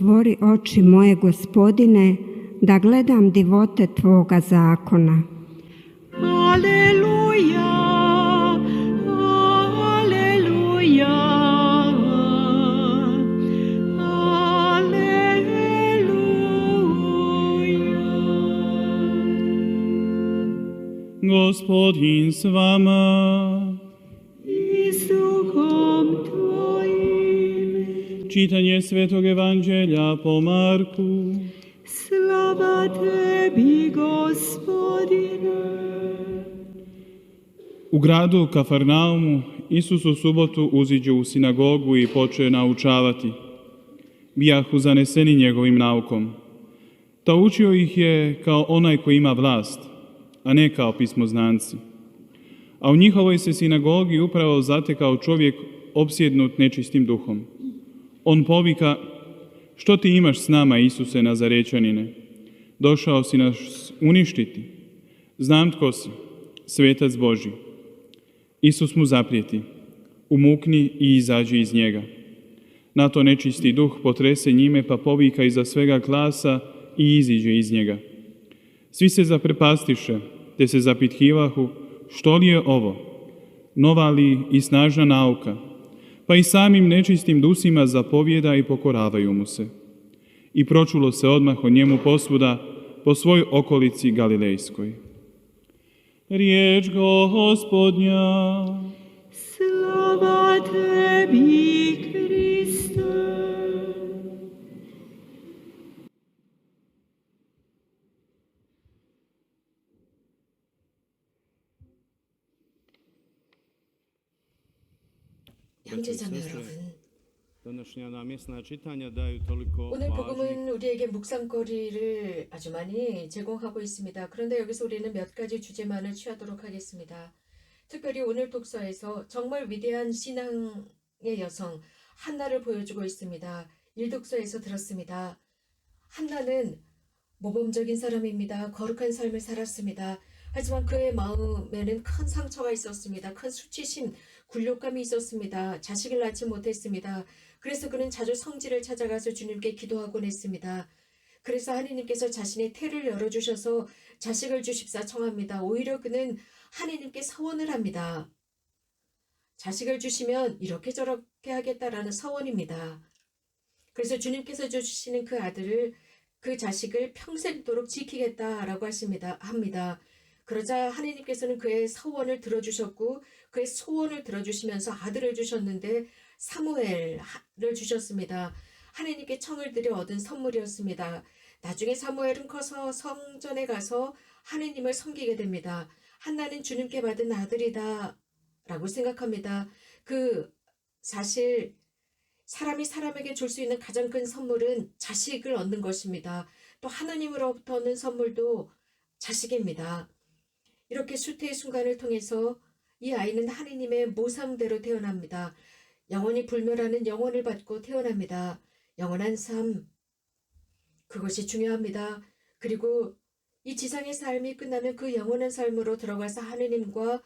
otvori oči moje, Gospodine, da gledam divote Tvoga zakona. Aleluja, aleluja, aleluja. Gospodin s vama. I s duhom Tvojim. Čitanje Svetog Evanđelja po Marku. Slava Tebi, Gospodine. U gradu Kafarnaumu Isus u subotu uziđe u sinagogu i poče naučavati. Bijahu zaneseni njegovim naukom. Ta učio ih je kao onaj koji ima vlast, a ne kao pismoznanci. A u njihovoj se sinagogi upravo zatekao čovjek opsjednut nečistim duhom. On povika: "Što ti imaš s nama, Isuse Nazarečanine? Došao si nas uništiti. Znam tko si, svetac Božji." Isus mu zaprijeti: "Umukni i izađi iz njega." Na to nečisti duh potrese njime, pa povika iza svega glasa i iziđe iz njega. Svi se zaprepastiše, te se zapithivahu: "Što li je ovo? Nova li i snažna nauka?" Pa i samim nečistim dusima zapovjeda i pokoravaju mu se. I pročulo se odmah o njemu posvuda, po svoj okolici Galilejskoj. Riječ Gospodnja. Slava Tebi, Kriste. 형제자매 여러분, Današnja namjesna čitanja daju toliko 오늘 važnih 복음은 우리에게 묵상거리를 아주 많이 제공하고 있습니다. 그런데 여기서 우리는 몇 가지 주제만을 취하도록 하겠습니다. 특별히 오늘 독서에서 정말 위대한 신앙의 여성 한나를 보여주고 있습니다. 일독서에서 들었습니다. 한나는 모범적인 사람입니다. 거룩한 삶을 살았습니다. 하지만 그의 마음에는 큰 상처가 있었습니다. 큰 수치심, 굴욕감이 있었습니다. 자식을 낳지 못했습니다. 그래서 그는 자주 성지를 찾아가서 주님께 기도하곤 했습니다. 그래서 하느님께서 자신의 태를 열어주셔서 자식을 주십사 청합니다. 오히려 그는 하느님께 서원을 합니다. 자식을 주시면 이렇게 저렇게 하겠다라는 서원입니다. 그래서 주님께서 주시는 그 아들을, 그 자식을 평생도록 지키겠다라고 합니다. 그러자 하느님께서는 그의 서원을 들어주셨고 그의 소원을 들어주시면서 아들을 주셨는데 사무엘을 주셨습니다. 하느님께 청을 들여 얻은 선물이었습니다. 나중에 사무엘은 커서 성전에 가서 하느님을 섬기게 됩니다. 한나는 주님께 받은 아들이다 라고 생각합니다. 사실 사람이 사람에게 줄 수 있는 가장 큰 선물은 자식을 얻는 것입니다. 또 하나님으로부터 얻는 선물도 자식입니다. 이렇게 수태의 순간을 통해서 이 아이는 하느님의 모상대로 태어납니다. 영원히 불멸하는 영혼을 받고 태어납니다. 영원한 삶, 그것이 중요합니다. 그리고 이 지상의 삶이 끝나면 그 영원한 삶으로 들어가서 하느님과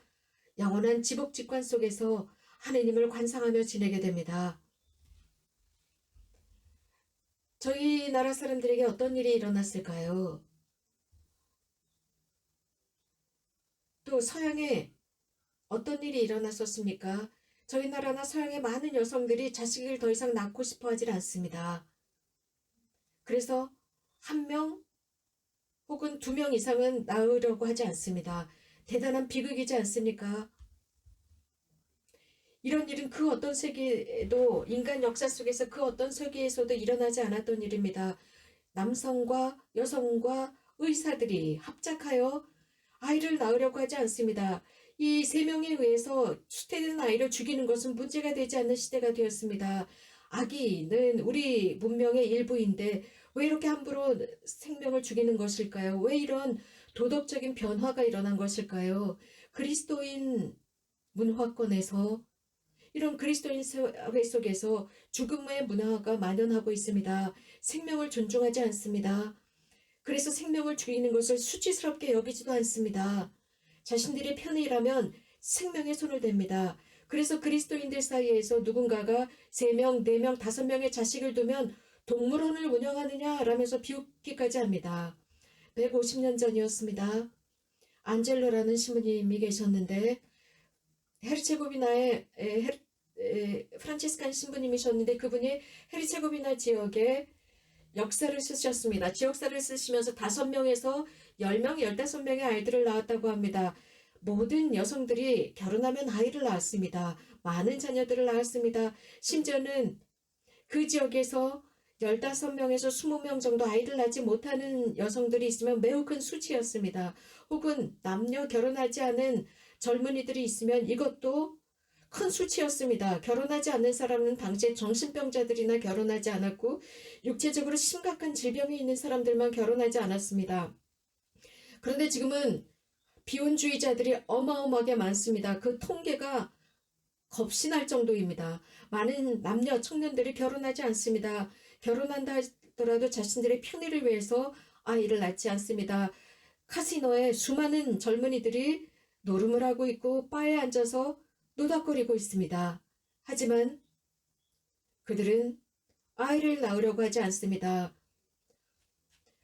영원한 지복직관 속에서 하느님을 관상하며 지내게 됩니다. 저희 나라 사람들에게 어떤 일이 일어났을까요? 또 서양에 어떤 일이 일어났었습니까? 저희 나라나 서양의 많은 여성들이 자식을 더 이상 낳고 싶어 하질 않습니다. 그래서 1명 혹은 2명 이상은 낳으려고 하지 않습니다. 대단한 비극이지 않습니까? 이런 일은 그 어떤 세계에도, 인간 역사 속에서 그 어떤 세계에서도 일어나지 않았던 일입니다. 남성과 여성과 의사들이 합작하여 아이를 낳으려고 하지 않습니다. 이 3명에 의해서 수태된 아이를 죽이는 것은 문제가 되지 않는 시대가 되었습니다. 아기는 우리 문명의 일부인데 왜 이렇게 함부로 생명을 죽이는 것일까요? 왜 이런 도덕적인 변화가 일어난 것일까요? 그리스도인 문화권에서, 이런 그리스도인 사회 속에서 죽음의 문화가 만연하고 있습니다. 생명을 존중하지 않습니다. 그래서 생명을 죽이는 것을 수치스럽게 여기지도 않습니다. 자신들의 편이라면 생명에 손을 댑니다. 그래서 그리스도인들 사이에서 누군가가 3명, 4명, 5명의 자식을 두면 동물원을 운영하느냐라면서 비웃기까지 합니다. 150년 전이었습니다. 안젤로라는 신부님이 계셨는데 헤르체고비나의 프란치스칸 신부님이셨는데 그분이 헤르체고비나 지역에 역사를 쓰셨습니다. 지역사를 쓰시면서 5명에서 10명, 15명의 아이들을 낳았다고 합니다. 모든 여성들이 결혼하면 아이를 낳았습니다. 많은 자녀들을 낳았습니다. 심지어는 그 지역에서 15명에서 20명 정도 아이를 낳지 못하는 여성들이 있으면 매우 큰 수치였습니다. 혹은 남녀 결혼하지 않은 젊은이들이 있으면 이것도 큰 수치였습니다. 결혼하지 않는 사람은 당시에 정신병자들이나 결혼하지 않았고 육체적으로 심각한 질병이 있는 사람들만 결혼하지 않았습니다. 그런데 지금은 비혼주의자들이 어마어마하게 많습니다. 그 통계가 겁이 날 정도입니다. 많은 남녀 청년들이 결혼하지 않습니다. 결혼한다 하더라도 자신들의 편의를 위해서 아이를 낳지 않습니다. 카지노에 수많은 젊은이들이 노름을 하고 있고 바에 앉아서 노닥거리고 있습니다. 하지만 그들은 아이를 낳으려고 하지 않습니다.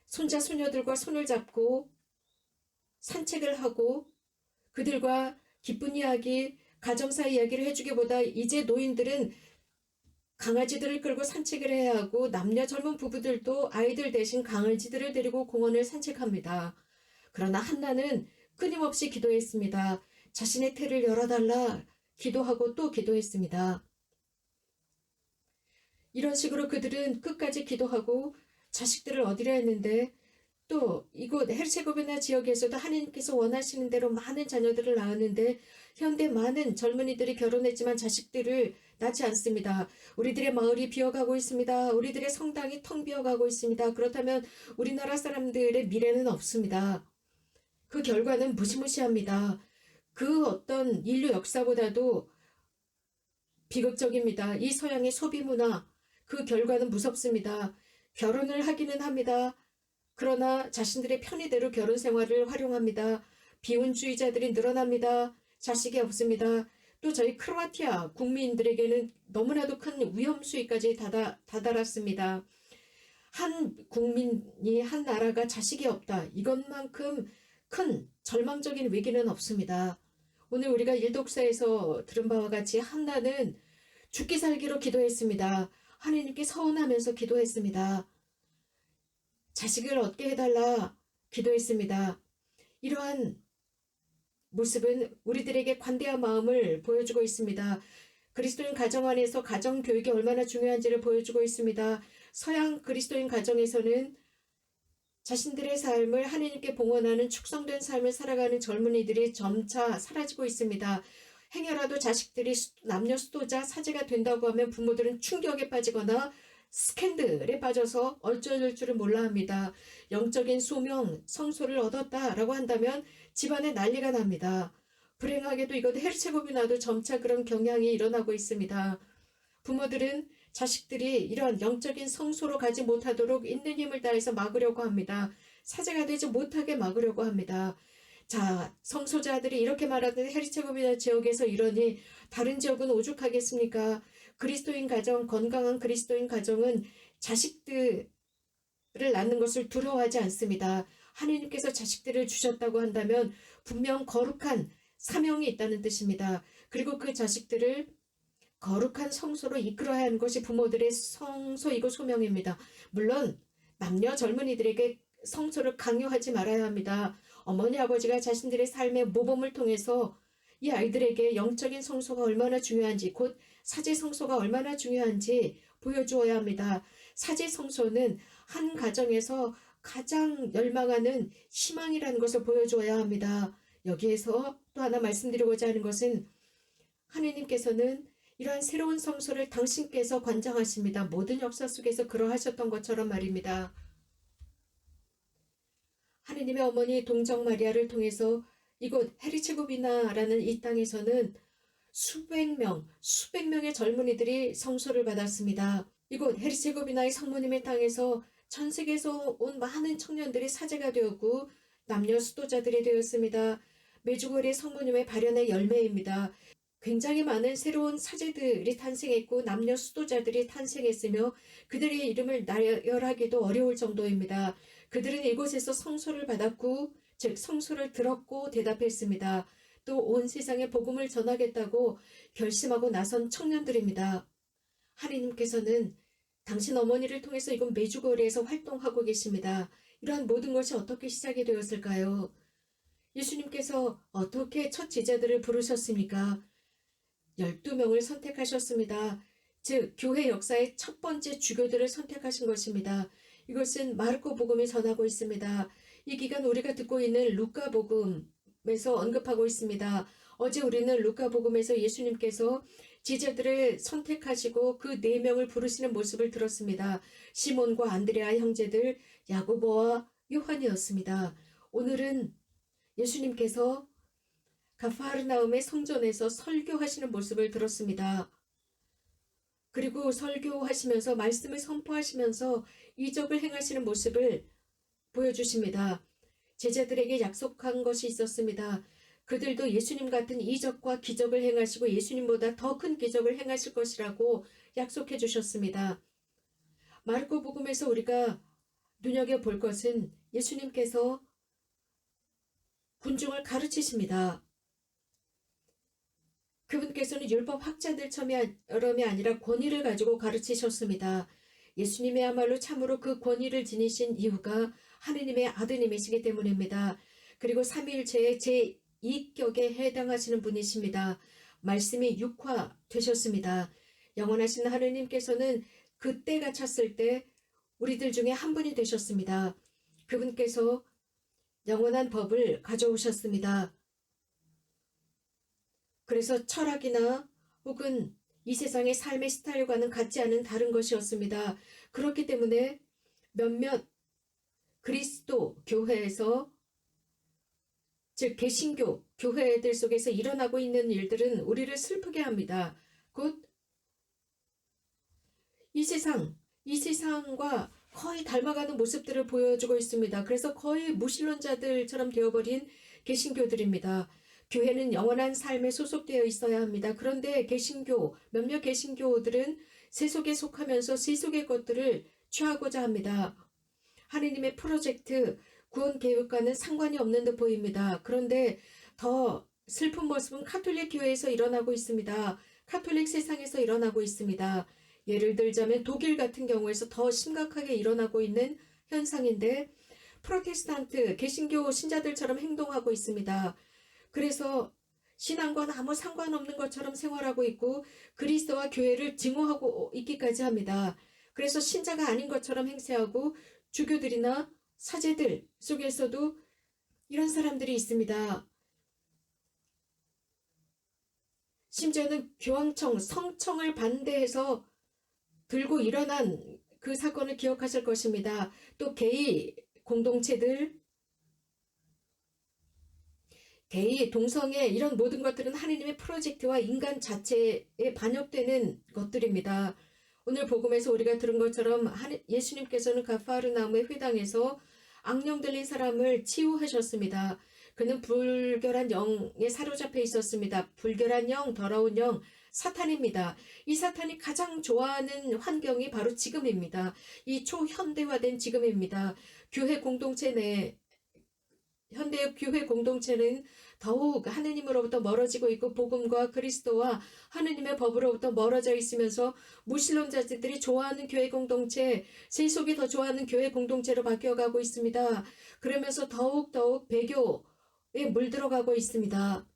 손자 손녀들과 손을 잡고 산책을 하고 그들과 기쁜 이야기, 가정사 이야기를 해주기보다 이제 노인들은 강아지들을 끌고 산책을 해야 하고 남녀 젊은 부부들도 아이들 대신 강아지들을 데리고 공원을 산책합니다. 그러나 한나는 끊임없이 기도했습니다. 자신의 태를 열어달라 기도하고 또 기도했습니다. 이런 식으로 그들은 끝까지 기도하고 자식들을 얻으려 했는데 또 이곳 헤르체고비나 지역에서도 하나님께서 원하시는 대로 많은 자녀들을 낳았는데 현대 많은 젊은이들이 결혼했지만 자식들을 낳지 않습니다. 우리들의 마을이 비어가고 있습니다. 우리들의 성당이 텅 비어가고 있습니다. 그렇다면 우리나라 사람들의 미래는 없습니다. 그 결과는 무시무시합니다. 그 어떤 인류 역사보다도 비극적입니다. 이 서양의 소비 문화, 그 결과는 무섭습니다. 결혼을 하기는 합니다. 그러나 자신들의 편의대로 결혼 생활을 활용합니다. 비혼주의자들이 늘어납니다. 자식이 없습니다. 또 저희 크로아티아 국민들에게는 너무나도 큰 위험 수위까지 다다랐습니다. 한 국민이 한 나라가 자식이 없다. 이것만큼 큰 절망적인 위기는 없습니다. 오늘 우리가 일독사에서 들은 바와 같이 한나는 죽기 살기로 기도했습니다. 하나님께 서운하면서 기도했습니다. 자식을 얻게 해달라 기도했습니다. 이러한 모습은 우리들에게 관대한 마음을 보여주고 있습니다. 그리스도인 가정 안에서 가정 교육이 얼마나 중요한지를 보여주고 있습니다. 서양 그리스도인 가정에서는 자신들의 삶을 하나님께 봉헌하는 축성된 삶을 살아가는 젊은이들이 점차 사라지고 있습니다. 행여라도 자식들이 남녀 수도자 사제가 된다고 하면 부모들은 충격에 빠지거나 스캔들에 빠져서 어쩔 줄을 몰라 합니다. 영적인 소명, 성소를 얻었다라고 한다면 집안에 난리가 납니다. 불행하게도 이것도 헤르체고비나도 점차 그런 경향이 일어나고 있습니다. 부모들은 자식들이 이런 영적인 성소로 가지 못하도록 있는 힘을 다해서 막으려고 합니다. 사제가 되지 못하게 막으려고 합니다. 자, 성소자들이 이렇게 말하는 헤르체고비나 지역에서 이러니 다른 지역은 오죽하겠습니까? 그리스도인 가정, 건강한 그리스도인 가정은 자식들을 낳는 것을 두려워하지 않습니다. 하나님께서 자식들을 주셨다고 한다면 분명 거룩한 사명이 있다는 뜻입니다. 그리고 그 자식들을 거룩한 성소로 이끌어야 하는 것이 부모들의 성소이고 소명입니다. 물론 남녀 젊은이들에게 성소를 강요하지 말아야 합니다. 어머니 아버지가 자신들의 삶의 모범을 통해서 이 아이들에게 영적인 성소가 얼마나 중요한지, 곧 사제 성소가 얼마나 중요한지 보여주어야 합니다. 사제 성소는 한 가정에서 가장 열망하는 희망이라는 것을 보여주어야 합니다. 여기에서 또 하나 말씀드리고자 하는 것은 하느님께서는 이러한 새로운 성소를 당신께서 관장하십니다. 모든 역사 속에서 그러하셨던 것처럼 말입니다. 하느님의 어머니 동정 마리아를 통해서 이곳 헤르체고비나라는 이 땅에서는 수백 명의 젊은이들이 성소를 받았습니다. 이곳 헤르체고비나의 성모님의 땅에서 전 세계에서 온 많은 청년들이 사제가 되었고 남녀 수도자들이 되었습니다. 메주고리의 성모님의 발현의 열매입니다. 굉장히 많은 새로운 사제들이 탄생했고 남녀 수도자들이 탄생했으며 그들의 이름을 나열하기도 어려울 정도입니다. 그들은 이곳에서 성소를 받았고 즉 성소를 들었고 대답했습니다. 또 온 세상에 복음을 전하겠다고 결심하고 나선 청년들입니다. 하느님께서는 당신 어머니를 통해서 이곳 메주거리에서 활동하고 계십니다. 이러한 모든 것이 어떻게 시작이 되었을까요? 예수님께서 어떻게 첫 제자들을 부르셨습니까? 12명을 선택하셨습니다. 즉 교회 역사의 첫 번째 주교들을 선택하신 것입니다. 이것은 마르코 복음이 전하고 있습니다. 이 기간 우리가 듣고 있는 루카 복음에서 언급하고 있습니다. 어제 우리는 루카 복음에서 예수님께서 제자들을 선택하시고 그 4명을 부르시는 모습을 들었습니다. 시몬과 안드레아 형제들 야고보와 요한이었습니다. 오늘은 예수님께서 가파르나움의 성전에서 설교하시는 모습을 들었습니다. 그리고 설교하시면서 말씀을 선포하시면서 이적을 행하시는 모습을 보여주십니다. 제자들에게 약속한 것이 있었습니다. 그들도 예수님 같은 이적과 기적을 행하시고 예수님보다 더 큰 기적을 행하실 것이라고 약속해 주셨습니다. 마르코 복음에서 우리가 눈여겨볼 것은 예수님께서 군중을 가르치십니다. 그분께서는 율법 학자들처럼이 아니라 권위를 가지고 가르치셨습니다. 예수님이야말로 참으로 그 권위를 지니신 이유가 하느님의 아드님이시기 때문입니다. 그리고 삼위일체의 제2격에 해당하시는 분이십니다. 말씀이 육화되셨습니다. 영원하신 하느님께서는 그 때가 찼을 때 우리들 중에 한 분이 되셨습니다. 그분께서 영원한 법을 가져오셨습니다. 그래서 철학이나 혹은 이 세상의 삶의 스타일과는 같지 않은 다른 것이었습니다. 그렇기 때문에 몇몇 그리스도 교회에서 즉 개신교 교회들 속에서 일어나고 있는 일들은 우리를 슬프게 합니다. 곧 이 세상과 거의 닮아가는 모습들을 보여주고 있습니다. 그래서 거의 무신론자들처럼 되어버린 개신교들입니다. 교회는 영원한 삶에 소속되어 있어야 합니다. 그런데 몇몇 개신교들은 세속에 속하면서 세속의 것들을 취하고자 합니다. 하느님의 프로젝트, 구원 계획과는 상관이 없는 듯 보입니다. 그런데 더 슬픈 모습은 카톨릭 교회에서 일어나고 있습니다. 카톨릭 세상에서 일어나고 있습니다. 예를 들자면 독일 같은 경우에서 더 심각하게 일어나고 있는 현상인데 프로테스탄트, 개신교 신자들처럼 행동하고 있습니다. 그래서 신앙과는 아무 상관없는 것처럼 생활하고 있고 그리스도와 교회를 증오하고 있기까지 합니다. 그래서 신자가 아닌 것처럼 행세하고 주교들이나 사제들 속에서도 이런 사람들이 있습니다. 심지어는 교황청, 성청을 반대해서 들고 일어난 그 사건을 기억하실 것입니다. 또 게이 공동체들, 게이, 동성애 이런 모든 것들은 하느님의 프로젝트와 인간 자체에 반역되는 것들입니다. 오늘 복음에서 우리가 들은 것처럼 예수님께서는 가파르나움의 회당에서 악령 들린 사람을 치유하셨습니다. 그는 불결한 영에 사로잡혀 있었습니다. 불결한 영, 더러운 영, 사탄입니다. 이 사탄이 가장 좋아하는 환경이 바로 지금입니다. 이 초현대화된 지금입니다. 현대의 교회 공동체는 더욱 하느님으로부터 멀어지고 있고 복음과 그리스도와 하느님의 법으로부터 멀어져 있으면서 무신론자들이 좋아하는 교회 공동체, 세속이 더 좋아하는 교회 공동체로 바뀌어가고 있습니다. 그러면서 더욱 배교에 물들어가고 있습니다.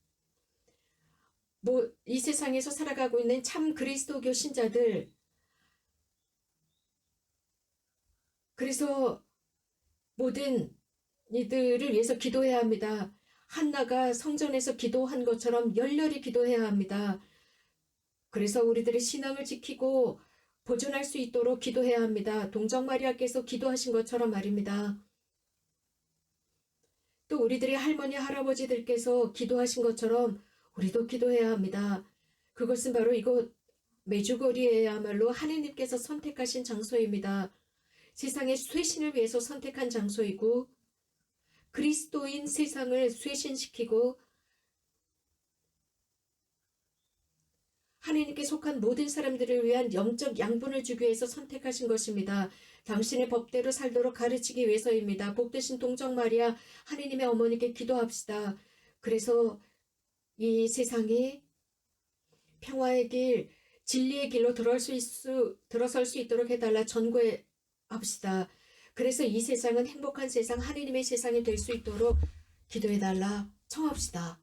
이 세상에서 살아가고 있는 참 그리스도교 신자들, 그래서 모든 이들을 위해서 기도해야 합니다. 한나가 성전에서 기도한 것처럼 열렬히 기도해야 합니다. 그래서 우리들의 신앙을 지키고 보존할 수 있도록 기도해야 합니다. 동정마리아께서 기도하신 것처럼 말입니다. 또 우리들의 할머니, 할아버지들께서 기도하신 것처럼 우리도 기도해야 합니다. 그것은 바로 이곳 메주거리에야말로 하느님께서 선택하신 장소입니다. 세상의 쇄신을 위해서 선택한 장소이고 그리스도인 세상을 쇄신시키고 하나님께 속한 모든 사람들을 위한 영적 양분을 주기 위해서 선택하신 것입니다. 당신의 법대로 살도록 가르치기 위해서입니다. 복되신 동정 마리아 하나님의 어머니께 기도합시다. 그래서 이 세상이 평화의 길, 진리의 길로 들어설 수 있도록 해달라 전구합시다. 그래서 이 세상은 행복한 세상, 하나님의 세상이 될 수 있도록 기도해달라 청합시다.